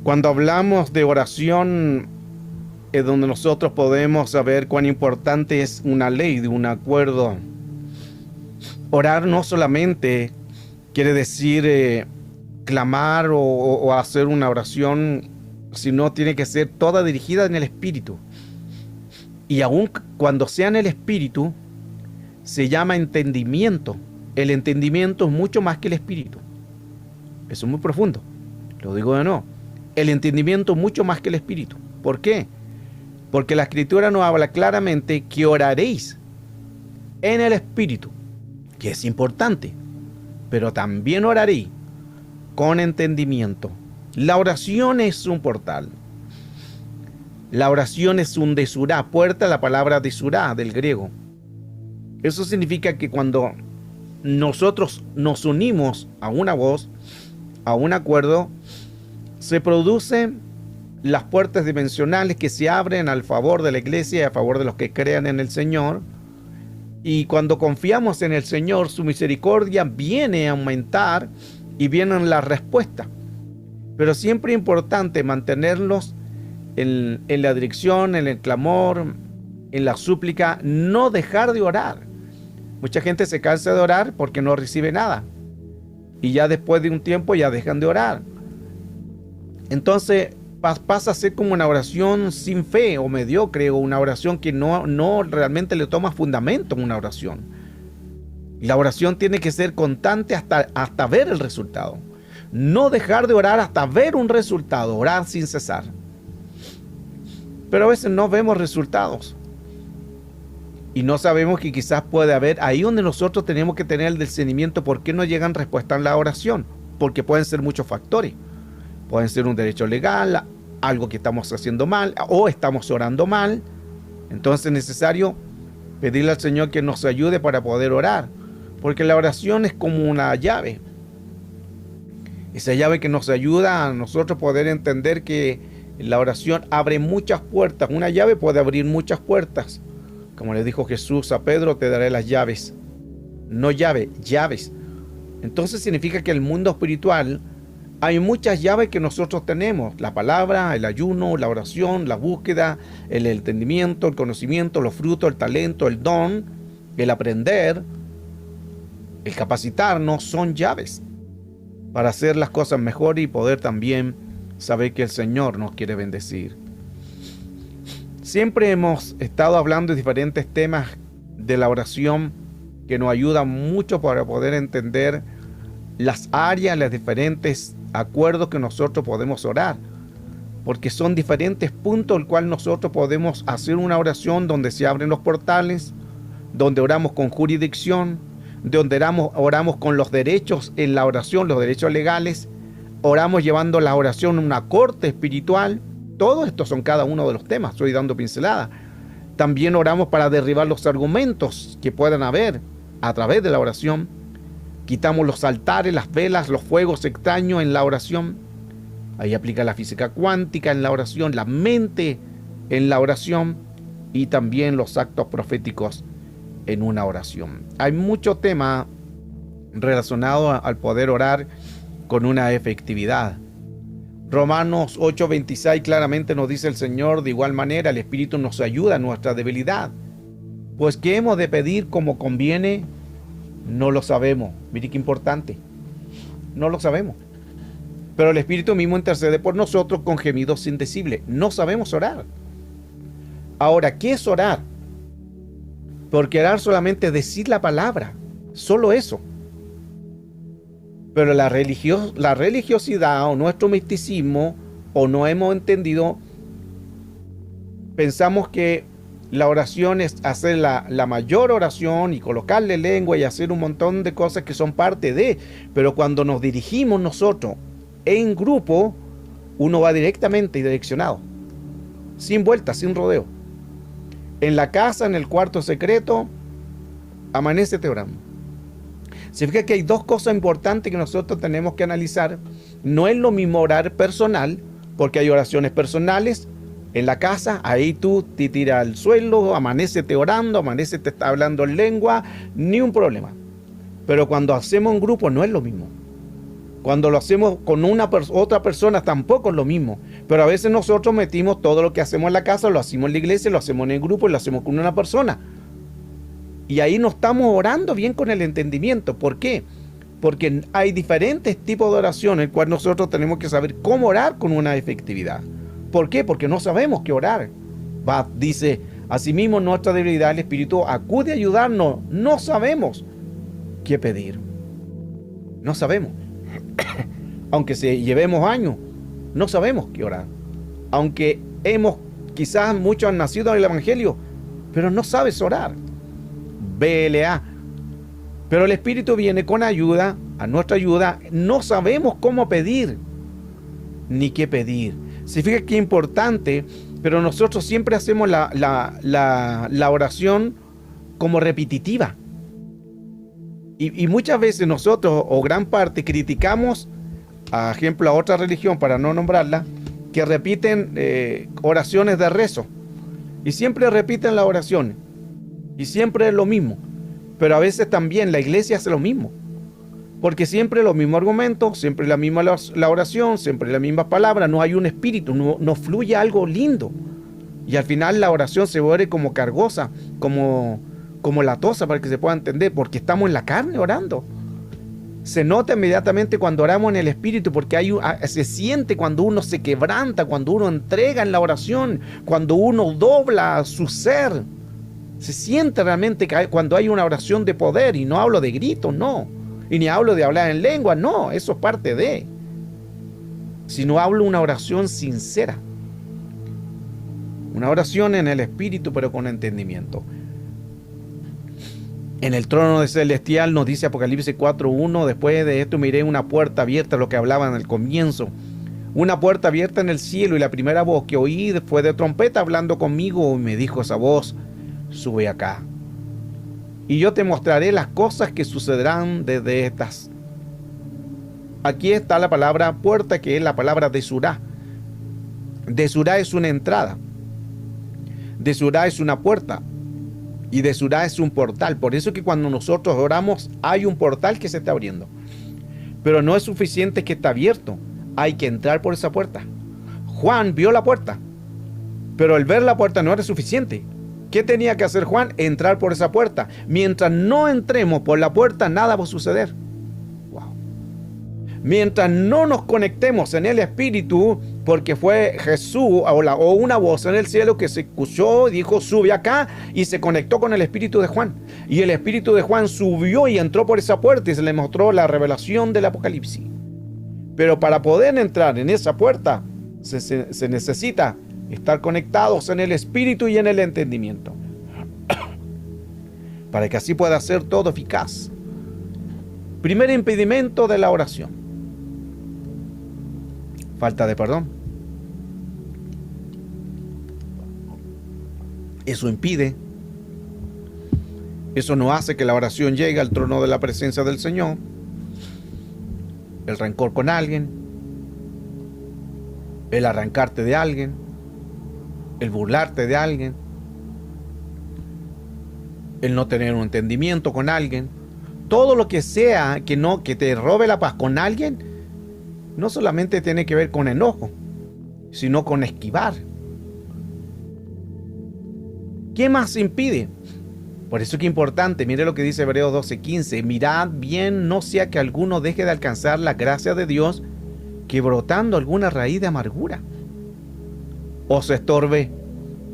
Cuando hablamos de oración, es donde nosotros podemos saber cuán importante es una ley, de un acuerdo. Orar no solamente quiere decir clamar o hacer una oración, sino tiene que ser toda dirigida en el Espíritu. Y aun cuando sea en el Espíritu, se llama entendimiento. El entendimiento es mucho más que el Espíritu. Eso es muy profundo. Lo digo de nuevo. El entendimiento es mucho más que el Espíritu. ¿Por qué? Porque la Escritura nos habla claramente que oraréis en el Espíritu, que es importante, pero también oraréis con entendimiento. La oración es un portal. La oración es un desurá, puerta, la palabra desurá del griego. Eso significa que cuando nosotros nos unimos a una voz, a un acuerdo, se producen las puertas dimensionales que se abren al favor de la iglesia y a favor de los que crean en el Señor. Y cuando confiamos en el Señor, su misericordia viene a aumentar y vienen las respuestas. Pero siempre es importante mantenerlos en la dirección, en el clamor, en la súplica, no dejar de orar. Mucha gente se cansa de orar porque no recibe nada. Y ya después de un tiempo ya dejan de orar. Entonces pasa a ser como una oración sin fe o mediocre, o una oración que no realmente le toma fundamento en una oración. La oración tiene que ser constante hasta ver el resultado. No dejar de orar hasta ver un resultado, orar sin cesar. Pero a veces no vemos resultados. Y no sabemos que quizás puede haber ahí donde nosotros tenemos que tener el discernimiento por qué no llegan respuestas en la oración. Porque pueden ser muchos factores. Pueden ser un derecho legal, algo que estamos haciendo mal o estamos orando mal. Entonces es necesario pedirle al Señor que nos ayude para poder orar. Porque la oración es como una llave. Esa llave que nos ayuda a nosotros poder entender que la oración abre muchas puertas. Una llave puede abrir muchas puertas. Como le dijo Jesús a Pedro, te daré las llaves. No llave, llaves. Entonces significa que el mundo espiritual hay muchas llaves que nosotros tenemos. La palabra, el ayuno, la oración, la búsqueda, el entendimiento, el conocimiento, los frutos, el talento, el don, el aprender, el capacitarnos, son llaves para hacer las cosas mejor y poder también saber que el Señor nos quiere bendecir. Siempre hemos estado hablando de diferentes temas de la oración que nos ayudan mucho para poder entender las áreas, los diferentes acuerdos que nosotros podemos orar, porque son diferentes puntos el cual nosotros podemos hacer una oración donde se abren los portales, donde oramos con jurisdicción, donde oramos con los derechos en la oración, los derechos legales, oramos llevando la oración a una corte espiritual. Todos estos son cada uno de los temas, estoy dando pincelada. También oramos para derribar los argumentos que puedan haber a través de la oración. Quitamos los altares, las velas, los fuegos extraños en la oración. Ahí aplica la física cuántica en la oración, la mente en la oración y también los actos proféticos en una oración. Hay mucho tema relacionado al poder orar con una efectividad. Romanos 8:26 claramente nos dice el Señor, de igual manera el Espíritu nos ayuda en nuestra debilidad. Pues ¿qué hemos de pedir como conviene? No lo sabemos. Mire qué importante. No lo sabemos. Pero el Espíritu mismo intercede por nosotros con gemidos indecibles. No sabemos orar. Ahora, ¿qué es orar? Porque orar solamente es decir la palabra. Solo eso. Pero la religiosidad o nuestro misticismo, o no hemos entendido, pensamos que la oración es hacer la mayor oración y colocarle lengua y hacer un montón de cosas que son parte de. Pero cuando nos dirigimos nosotros en grupo, uno va directamente y direccionado, sin vuelta, sin rodeo. En la casa, en el cuarto secreto, amanece orando. Significa que hay dos cosas importantes que nosotros tenemos que analizar. No es lo mismo orar personal, porque hay oraciones personales. En la casa, ahí tú te tiras al suelo, amanecete orando, amanecete está hablando en lengua, ni un problema. Pero cuando hacemos un grupo no es lo mismo. Cuando lo hacemos con otra persona tampoco es lo mismo. Pero a veces nosotros metimos todo lo que hacemos en la casa, lo hacemos en la iglesia, lo hacemos en el grupo y lo hacemos con una persona. Y ahí no estamos orando bien con el entendimiento. ¿Por qué? Porque hay diferentes tipos de oración, el cual nosotros tenemos que saber cómo orar con una efectividad. ¿Por qué? Porque no sabemos qué orar. Dice, asimismo nuestra debilidad, el Espíritu acude a ayudarnos. No sabemos qué pedir. No sabemos. Aunque llevemos años, no sabemos qué orar. Aunque quizás muchos han nacido en el Evangelio, pero no sabes orar. BLA. Pero el Espíritu viene con ayuda, a nuestra ayuda. No sabemos cómo pedir, ni qué pedir. Se fija que es importante, pero nosotros siempre hacemos la oración como repetitiva. Y muchas veces nosotros, o gran parte, criticamos, a ejemplo, a otra religión, para no nombrarla, que repiten oraciones de rezo. Y siempre repiten la oración. Y siempre es lo mismo. Pero a veces también la iglesia hace lo mismo. Porque siempre los mismos argumentos, siempre la misma la oración, siempre las mismas palabras, no hay un espíritu, no fluye algo lindo. Y al final la oración se vuelve como cargosa, como latosa, para que se pueda entender, porque estamos en la carne orando. Se nota inmediatamente cuando oramos en el espíritu, porque se siente cuando uno se quebranta, cuando uno entrega en la oración, cuando uno dobla su ser. Se siente realmente cuando hay una oración de poder, y no hablo de gritos, no. Y ni hablo de hablar en lengua, no, eso es parte de. Sino hablo una oración sincera. Una oración en el espíritu, pero con entendimiento. En el trono celestial nos dice Apocalipsis 4:1, después de esto miré una puerta abierta, lo que hablaba en el comienzo. Una puerta abierta en el cielo, y la primera voz que oí fue de trompeta hablando conmigo, y me dijo esa voz: sube acá, y yo te mostraré las cosas que sucederán desde estas. Aquí está la palabra puerta, que es la palabra Desurá. Desurá es una entrada. Desurá es una puerta. Y Desurá es un portal. Por eso que cuando nosotros oramos hay un portal que se está abriendo. Pero no es suficiente que está abierto. Hay que entrar por esa puerta. Juan vio la puerta, pero el ver la puerta no era suficiente. ¿Qué tenía que hacer Juan? Entrar por esa puerta. Mientras no entremos por la puerta, nada va a suceder. Wow. Mientras no nos conectemos en el Espíritu, porque fue Jesús o una voz en el cielo que se escuchó y dijo: sube acá, y se conectó con el Espíritu de Juan. Y el Espíritu de Juan subió y entró por esa puerta, y se le mostró la revelación del Apocalipsis. Pero para poder entrar en esa puerta, se necesita estar conectados en el espíritu y en el entendimiento, para que así pueda ser todo eficaz. Primer impedimento de la oración: falta de perdón. Eso impide, eso no hace que la oración llegue al trono de la presencia del Señor. El rencor con alguien, el arrancarte de alguien, el burlarte de alguien, el no tener un entendimiento con alguien, todo lo que sea que te robe la paz con alguien, no solamente tiene que ver con enojo, sino con esquivar. ¿Qué más impide? Por eso es que es importante, mire lo que dice Hebreos 12:15, mirad bien, no sea que alguno deje de alcanzar la gracia de Dios, que brotando alguna raíz de amargura os estorbe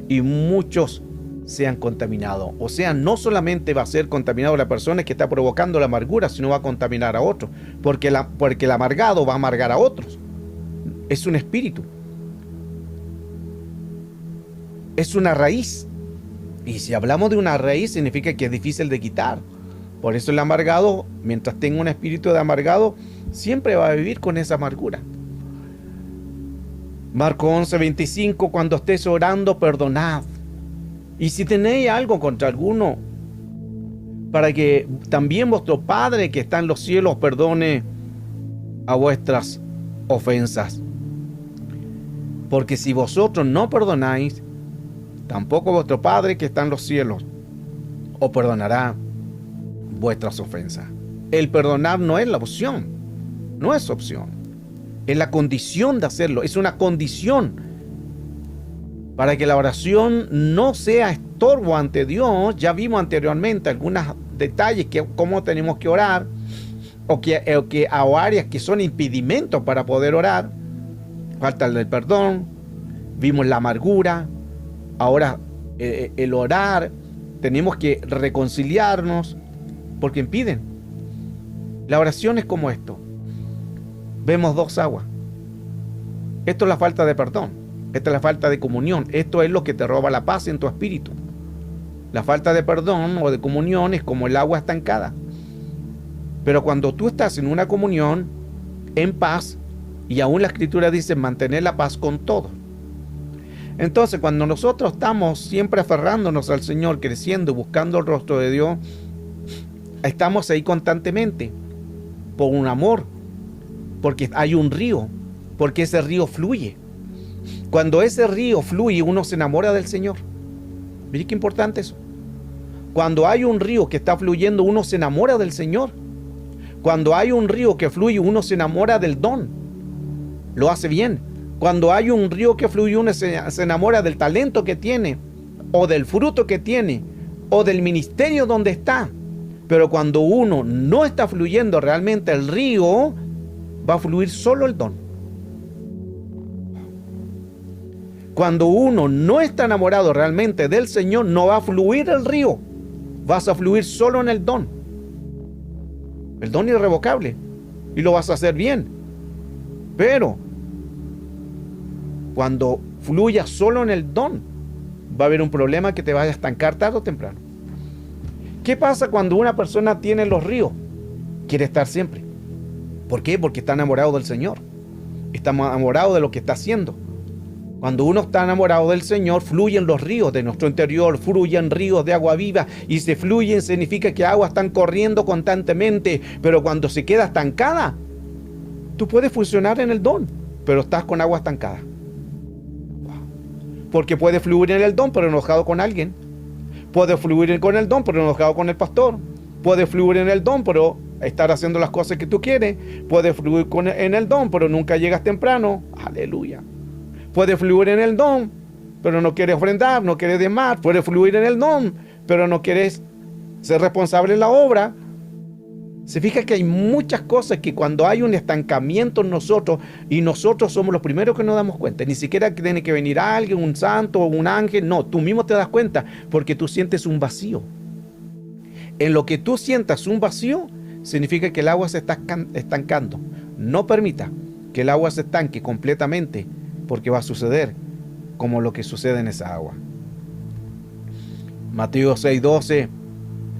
y muchos sean contaminados. O sea, no solamente va a ser contaminado la persona que está provocando la amargura, sino va a contaminar a otros, porque el amargado va a amargar a otros. Es un espíritu, es una raíz, y si hablamos de una raíz significa que es difícil de quitar. Por eso el amargado, mientras tenga un espíritu de amargado, siempre va a vivir con esa amargura. Marcos 11:25, cuando estés orando, perdonad. Y si tenéis algo contra alguno, para que también vuestro Padre que está en los cielos perdone a vuestras ofensas. Porque si vosotros no perdonáis, tampoco vuestro Padre que está en los cielos os perdonará vuestras ofensas. El perdonar no es la opción. no es opción. Es la condición de hacerlo, es una condición para que la oración no sea estorbo ante Dios. Ya vimos anteriormente algunos detalles que cómo tenemos que orar, o áreas que son impedimentos para poder orar. Falta el perdón, vimos la amargura, ahora el orar, tenemos que reconciliarnos porque impiden. La oración es como esto. Vemos dos aguas. Esto es la falta de perdón. Esta es la falta de comunión. Esto es lo que te roba la paz en tu espíritu. La falta de perdón o de comunión es como el agua estancada. Pero cuando tú estás en una comunión, en paz, y aún la Escritura dice mantener la paz con todos. Entonces, cuando nosotros estamos siempre aferrándonos al Señor, creciendo, buscando el rostro de Dios, estamos ahí constantemente por un amor, porque hay un río, porque ese río fluye. Cuando ese río fluye, uno se enamora del Señor. Mire qué importante eso. Cuando hay un río que está fluyendo, uno se enamora del Señor. Cuando hay un río que fluye, uno se enamora del don. Lo hace bien. Cuando hay un río que fluye, uno se enamora del talento que tiene, o del fruto que tiene, o del ministerio donde está. Pero cuando uno no está fluyendo realmente el río, va a fluir solo el don. Cuando uno no está enamorado realmente del Señor, no va a fluir el río. Vas a fluir solo en el don. El don irrevocable. Y lo vas a hacer bien. Pero cuando fluyas solo en el don, va a haber un problema que te vaya a estancar tarde o temprano. ¿Qué pasa cuando una persona tiene los ríos? Quiere estar siempre. ¿Por qué? Porque está enamorado del Señor. Está enamorado de lo que está haciendo. Cuando uno está enamorado del Señor, fluyen los ríos de nuestro interior, fluyen ríos de agua viva, y se fluyen significa que aguas están corriendo constantemente. Pero cuando se queda estancada, tú puedes funcionar en el don, pero estás con agua estancada. Porque puedes fluir en el don, pero enojado con alguien. Puedes fluir con el don, pero enojado con el pastor. Puedes fluir en el don, pero estar haciendo las cosas que tú quieres. Puedes fluir en el don, pero nunca llegas temprano. Aleluya. Puedes fluir en el don, pero no quieres ofrendar, no quieres diezmar. Puedes fluir en el don, pero no quieres ser responsable en la obra. Se fija que hay muchas cosas que cuando hay un estancamiento en nosotros, y nosotros somos los primeros que nos damos cuenta, ni siquiera tiene que venir alguien, un santo o un ángel, no, tú mismo te das cuenta porque tú sientes un vacío. En lo que tú sientas un vacío, significa que el agua se está estancando. No permita que el agua se estanque completamente, porque va a suceder como lo que sucede en esa agua. Mateo 6:12.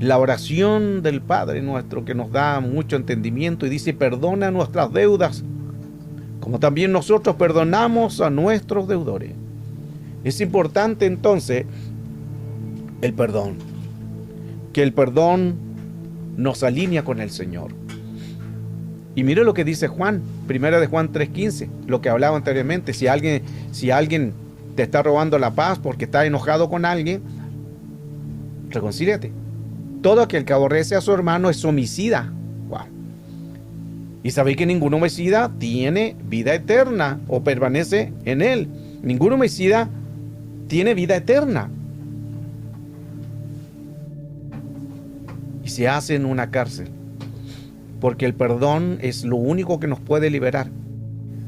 La oración del Padre nuestro, que nos da mucho entendimiento, y dice: perdona nuestras deudas, como también nosotros perdonamos a nuestros deudores. Es importante entonces el perdón, que el perdón nos alinea con el Señor. Y mire lo que dice Juan, primera de Juan 3:15, lo que hablaba anteriormente. Si alguien te está robando la paz porque está enojado con alguien, reconcíliate. Todo aquel que aborrece a su hermano es homicida. Wow. Y sabéis que ningún homicida tiene vida eterna o permanece en él. Ningún homicida tiene vida eterna. Y se hace en una cárcel. Porque el perdón es lo único que nos puede liberar.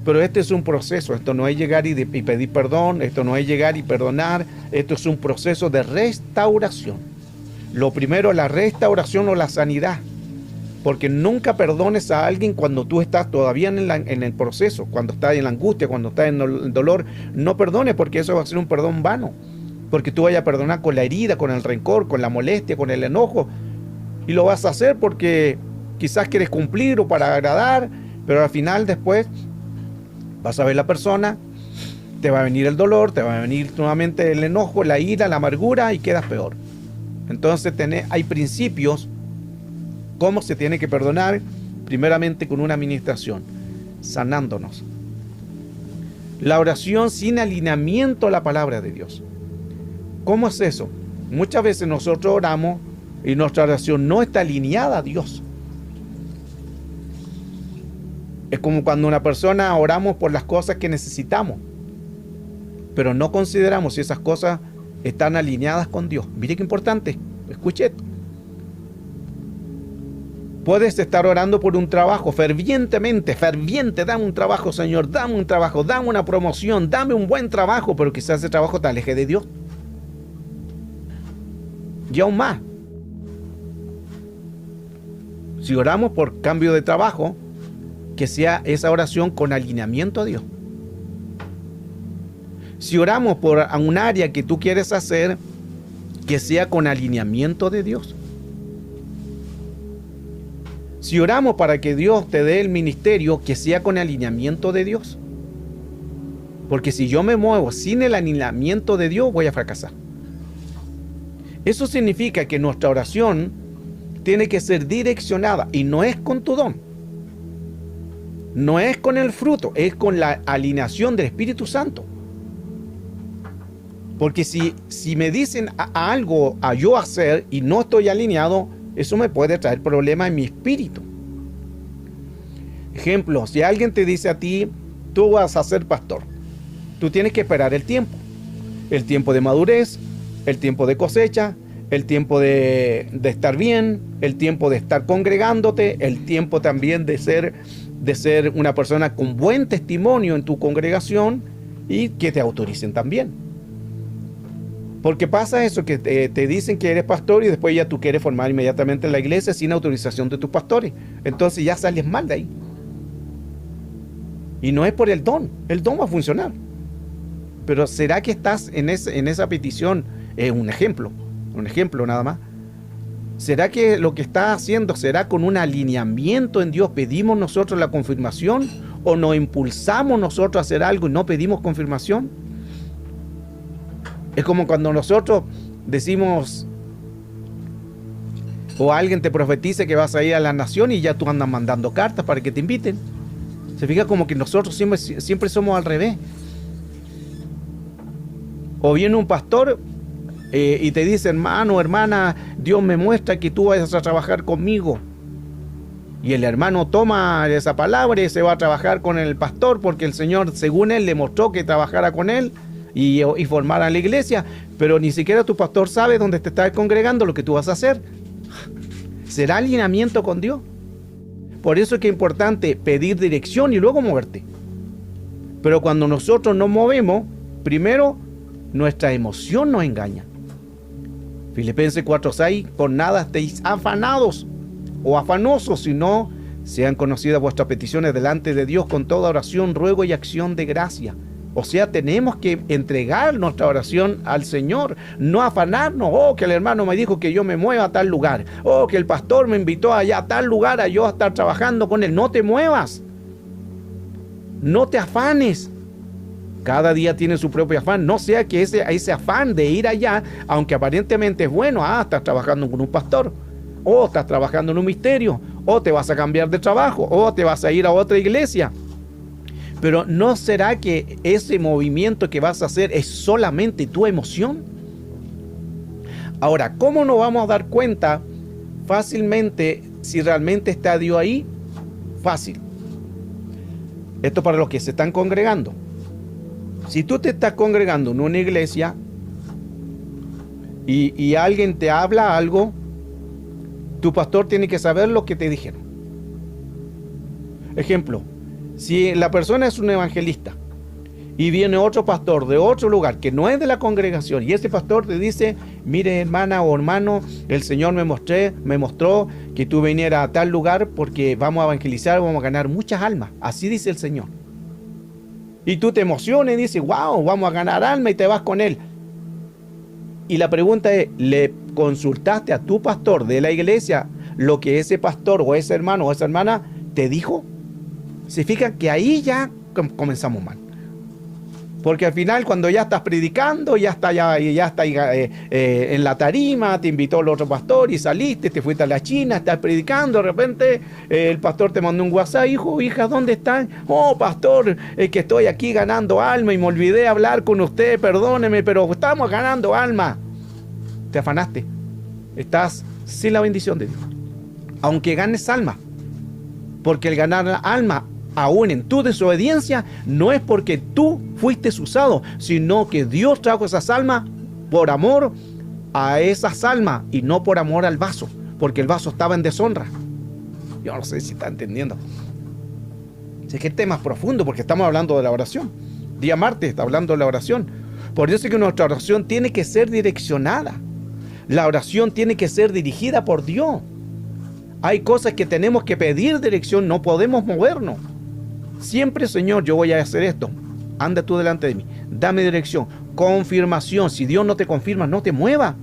Pero este es un proceso. Esto no es llegar y pedir perdón. Esto no es llegar y perdonar. Esto es un proceso de restauración. Lo primero, la restauración o la sanidad. Porque nunca perdones a alguien cuando tú estás todavía en el proceso, cuando estás en la angustia, cuando estás en el dolor. No perdones, porque eso va a ser un perdón vano. Porque tú vayas a perdonar con la herida, con el rencor, con la molestia, con el enojo. Y lo vas a hacer porque quizás quieres cumplir o para agradar, pero al final después vas a ver la persona, te va a venir el dolor, te va a venir nuevamente el enojo, la ira, la amargura, y quedas peor. Entonces hay principios cómo se tiene que perdonar, primeramente con una administración, sanándonos. La oración sin alineamiento a la palabra de Dios. ¿Cómo es eso? Muchas veces nosotros oramos y nuestra oración no está alineada a Dios. Es como cuando una persona oramos por las cosas que necesitamos, pero no consideramos si esas cosas están alineadas con Dios. Mire qué importante, escuche esto. Puedes estar orando por un trabajo fervientemente, dame un trabajo, Señor, dame un trabajo, dame una promoción, dame un buen trabajo, pero quizás ese trabajo te aleje de Dios. Y aún más, si oramos por cambio de trabajo, que sea esa oración con alineamiento a Dios. Si oramos por un área que tú quieres hacer, que sea con alineamiento de Dios. Si oramos para que Dios te dé el ministerio, que sea con alineamiento de Dios. Porque si yo me muevo sin el alineamiento de Dios, voy a fracasar. Eso significa que nuestra oración tiene que ser direccionada, y no es con tu don, no es con el fruto, es con la alineación del Espíritu Santo. Porque si me dicen algo a yo hacer y no estoy alineado, eso me puede traer problemas en mi espíritu. Ejemplo, si alguien te dice a ti, tú vas a ser pastor, tú tienes que esperar el tiempo de madurez, el tiempo de cosecha, el tiempo de estar bien, el tiempo de estar congregándote, el tiempo también de ser una persona con buen testimonio en tu congregación y que te autoricen también. Porque pasa eso, que te dicen que eres pastor y después ya tú quieres formar inmediatamente la iglesia sin autorización de tus pastores. Entonces ya sales mal de ahí. Y no es por el don va a funcionar. Pero ¿será que estás en esa petición? Un ejemplo nada más. ¿Será que lo que estás haciendo será con un alineamiento en Dios? ¿Pedimos nosotros la confirmación o nos impulsamos nosotros a hacer algo y no pedimos confirmación? Es como cuando nosotros decimos, o alguien te profetiza que vas a ir a la nación y ya tú andas mandando cartas para que te inviten. Se fija como que nosotros siempre somos al revés. O viene un pastor y te dice, hermano, hermana, Dios me muestra que tú vas a trabajar conmigo. Y el hermano toma esa palabra y se va a trabajar con el pastor porque el Señor, según él, le mostró que trabajara con él y formara la iglesia, pero ni siquiera tu pastor sabe dónde te estás congregando, lo que tú vas a hacer. ¿Será alineamiento con Dios? Por eso es que es importante pedir dirección y luego moverte. Pero cuando nosotros nos movemos, primero nuestra emoción nos engaña. Filipenses 4:6, por nada estéis afanados o afanosos, sino sean conocidas vuestras peticiones delante de Dios con toda oración, ruego y acción de gracia. O sea, tenemos que entregar nuestra oración al Señor, no afanarnos. Oh, que el hermano me dijo que yo me mueva a tal lugar. Oh, que el pastor me invitó allá a tal lugar a yo estar trabajando con él. No te muevas. No te afanes. Cada día tiene su propio afán. No sea que ese afán de ir allá, aunque aparentemente es bueno, estás trabajando con un pastor, o estás trabajando en un misterio, o te vas a cambiar de trabajo, o te vas a ir a otra iglesia. Pero ¿no será que ese movimiento que vas a hacer es solamente tu emoción? Ahora, ¿cómo nos vamos a dar cuenta fácilmente si realmente está Dios ahí? Fácil. Esto para los que se están congregando. Si tú te estás congregando en una iglesia y alguien te habla algo, tu pastor tiene que saber lo que te dijeron. Ejemplo. Si la persona es un evangelista y viene otro pastor de otro lugar que no es de la congregación y ese pastor te dice, mire hermana o hermano, el Señor me mostró que tú vinieras a tal lugar porque vamos a evangelizar, vamos a ganar muchas almas. Así dice el Señor. Y tú te emocionas y dices, wow, vamos a ganar almas y te vas con él. Y la pregunta es, ¿le consultaste a tu pastor de la iglesia lo que ese pastor o ese hermano o esa hermana te dijo? Se fijan que ahí ya comenzamos mal. Porque al final cuando ya estás predicando, ya está en la tarima, te invitó el otro pastor y saliste, te fuiste a la China, estás predicando, de repente el pastor te mandó un WhatsApp, hijo, hija, ¿dónde están? Oh, pastor, es que estoy aquí ganando alma y me olvidé hablar con usted, perdóneme, pero estamos ganando alma. Te afanaste, estás sin la bendición de Dios. Aunque ganes alma, porque el ganar alma aún en tu desobediencia, no es porque tú fuiste usado, sino que Dios trajo esas almas por amor a esas almas y no por amor al vaso, porque el vaso estaba en deshonra. Yo no sé si está entendiendo. Es que el tema es profundo porque estamos hablando de la oración. Día martes está hablando de la oración. Por eso es que nuestra oración tiene que ser direccionada. La oración tiene que ser dirigida por Dios. Hay cosas que tenemos que pedir dirección, no podemos movernos. Siempre, Señor, yo voy a hacer esto. Anda tú delante de mí. Dame dirección, confirmación. Si Dios no te confirma, no te muevas.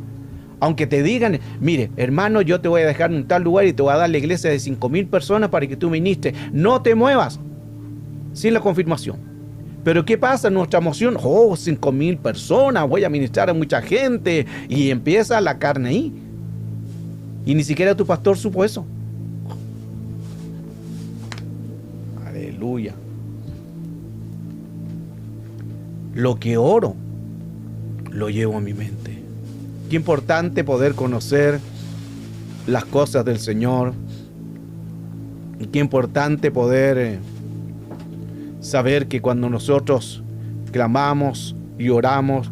Aunque te digan, mire, hermano, yo te voy a dejar en tal lugar y te voy a dar la iglesia de 5,000 personas para que tú ministres. No te muevas sin la confirmación. Pero ¿qué pasa? Nuestra emoción, 5,000 personas, voy a ministrar a mucha gente. Y empieza la carne ahí. Y ni siquiera tu pastor supo eso. Aleluya. Lo que oro, lo llevo a mi mente. Qué importante poder conocer las cosas del Señor. Y qué importante poder saber que cuando nosotros clamamos y oramos,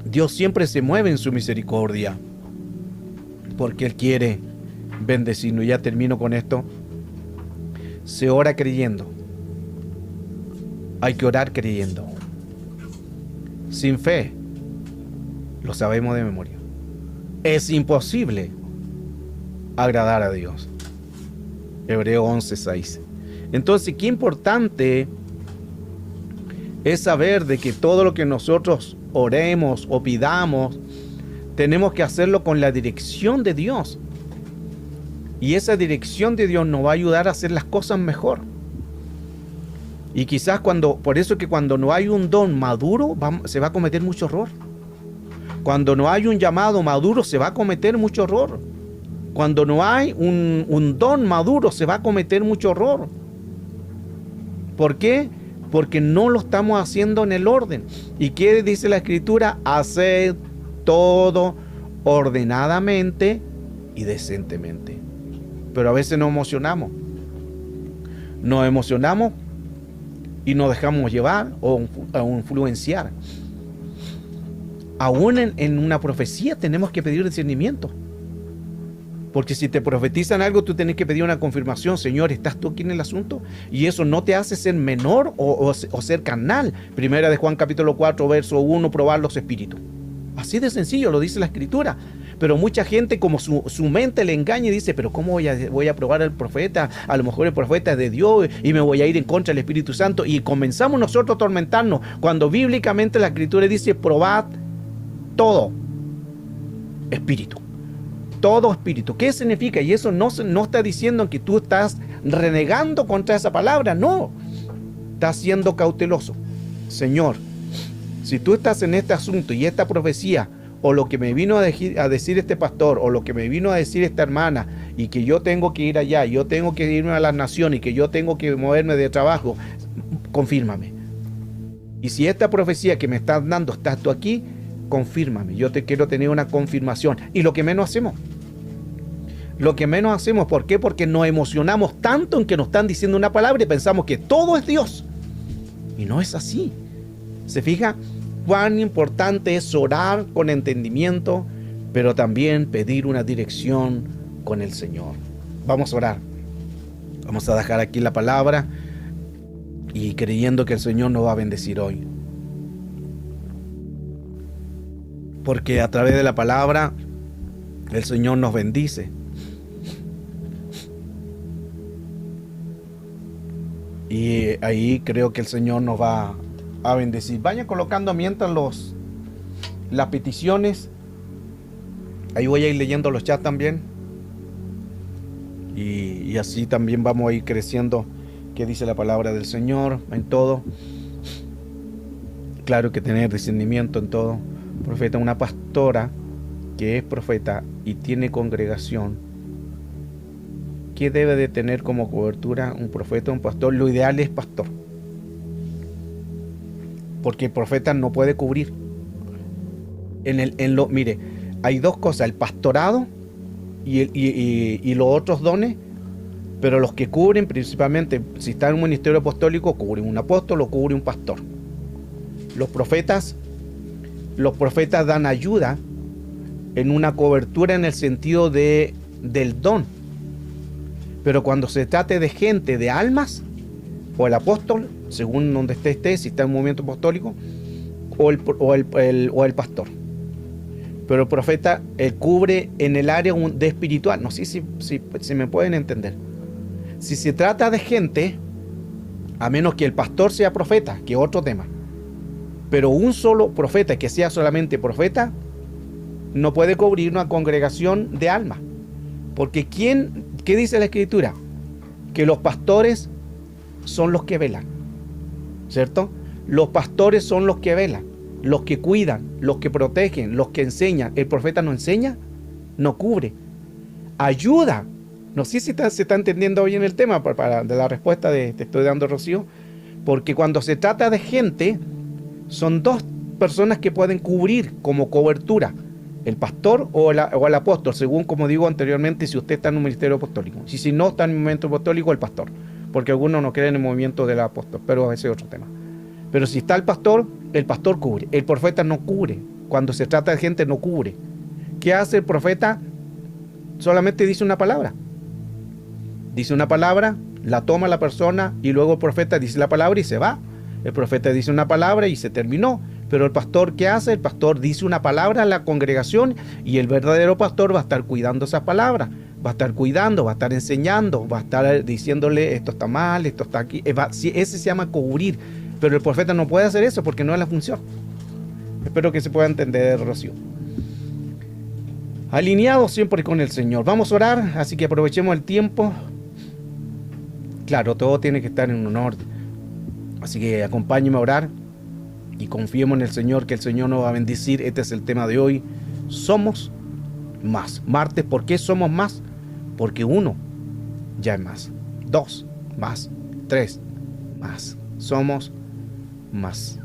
Dios siempre se mueve en su misericordia, porque Él quiere bendecirnos. Ya termino con esto. Se ora creyendo. Hay que orar creyendo. Sin fe, lo sabemos de memoria, es imposible agradar a Dios. Hebreo 11:6. Entonces, qué importante es saber de que todo lo que nosotros oremos o pidamos, tenemos que hacerlo con la dirección de Dios. Y esa dirección de Dios nos va a ayudar a hacer las cosas mejor. Y quizás por eso es que cuando no hay un don maduro, se va a cometer mucho error. Cuando no hay un llamado maduro, se va a cometer mucho error. Cuando no hay un don maduro, se va a cometer mucho error. ¿Por qué? Porque no lo estamos haciendo en el orden. ¿Y qué dice la Escritura? Haced todo ordenadamente y decentemente. Pero a veces nos emocionamos. Nos emocionamos y nos dejamos llevar o influenciar. Aún en una profecía tenemos que pedir discernimiento. Porque si te profetizan algo, tú tienes que pedir una confirmación. Señor, ¿estás tú aquí en el asunto? Y eso no te hace ser menor o ser carnal. Primera de Juan capítulo 4, verso 1, probar los espíritus. Así de sencillo, lo dice la Escritura. Pero mucha gente, como su mente le engaña y dice, pero ¿cómo voy a probar al profeta? A lo mejor el profeta es de Dios y me voy a ir en contra del Espíritu Santo. Y comenzamos nosotros a atormentarnos. Cuando bíblicamente la Escritura dice, probad todo espíritu. Todo espíritu. ¿Qué significa? Y eso no está diciendo que tú estás renegando contra esa palabra. No. Estás siendo cauteloso. Señor, si tú estás en este asunto y esta profecía, o lo que me vino a decir este pastor, o lo que me vino a decir esta hermana, y que yo tengo que ir allá, yo tengo que irme a las naciones, y que yo tengo que moverme de trabajo, confírmame. Y si esta profecía que me estás dando, estás tú aquí, confírmame. Yo te quiero tener una confirmación. Y lo que menos hacemos. ¿Por qué? Porque nos emocionamos tanto en que nos están diciendo una palabra y pensamos que todo es Dios. Y no es así. ¿Se fija? Cuán importante es orar con entendimiento, pero también pedir una dirección con el Señor. Vamos a orar. Vamos a dejar aquí la palabra y creyendo que el Señor nos va a bendecir hoy. Porque a través de la palabra el Señor nos bendice. Y ahí creo que el Señor nos va a bendecir. Vayan colocando mientras las peticiones. Ahí voy a ir leyendo los chats también. Y así también vamos a ir creciendo. ¿Qué dice la palabra del Señor en todo? Claro que tener discernimiento en todo. Profeta, una pastora que es profeta y tiene congregación, ¿qué debe de tener como cobertura un profeta, un pastor? Lo ideal es pastor, porque el profeta no puede cubrir. Mire, hay dos cosas: el pastorado y los otros dones Pero los que cubren, principalmente, si está en un ministerio apostólico, cubren un apóstol o cubre un pastor. Los profetas dan ayuda en una cobertura en el sentido del don. Pero cuando se trate de gente, de almas, o el apóstol, según donde esté, si está en un movimiento apostólico, o el pastor. Pero el profeta cubre en el área de espiritual. No sé si me pueden entender. Si se trata de gente, a menos que el pastor sea profeta, que es otro tema, pero un solo profeta que sea solamente profeta, no puede cubrir una congregación de almas. Porque ¿qué dice la Escritura? Que los pastores son los que velan, ¿cierto? Los pastores son los que velan, los que cuidan, los que protegen, los que enseñan. El profeta no enseña, no cubre, ayuda. No sé si se está entendiendo bien el tema de la respuesta te estoy dando, Rocío, porque cuando se trata de gente, son dos personas que pueden cubrir como cobertura, el pastor o el apóstol, según como digo anteriormente, si usted está en un ministerio apostólico. Si no está en un movimiento apostólico, el pastor, porque algunos no creen en el movimiento del apóstol, pero ese es otro tema. Pero si está el pastor cubre, el profeta no cubre, cuando se trata de gente no cubre. ¿Qué hace el profeta? Solamente dice una palabra. Dice una palabra, la toma la persona y luego el profeta dice la palabra y se va. El profeta dice una palabra y se terminó. Pero el pastor, ¿qué hace? El pastor dice una palabra a la congregación y el verdadero pastor va a estar cuidando esas palabras. Va a estar cuidando, va a estar enseñando, va a estar diciéndole esto está mal, esto está aquí. Ese se llama cubrir. Pero el profeta no puede hacer eso porque no es la función. Espero que se pueda entender, Rocío. Alineados siempre con el Señor. Vamos a orar, así que aprovechemos el tiempo. Claro, todo tiene que estar en un orden. Así que acompáñenme a orar y confiemos en el Señor, que el Señor nos va a bendecir. Este es el tema de hoy. Somos más. Martes, ¿por qué somos más? Porque 1 ya es más. 2 más. 3 más. Somos más.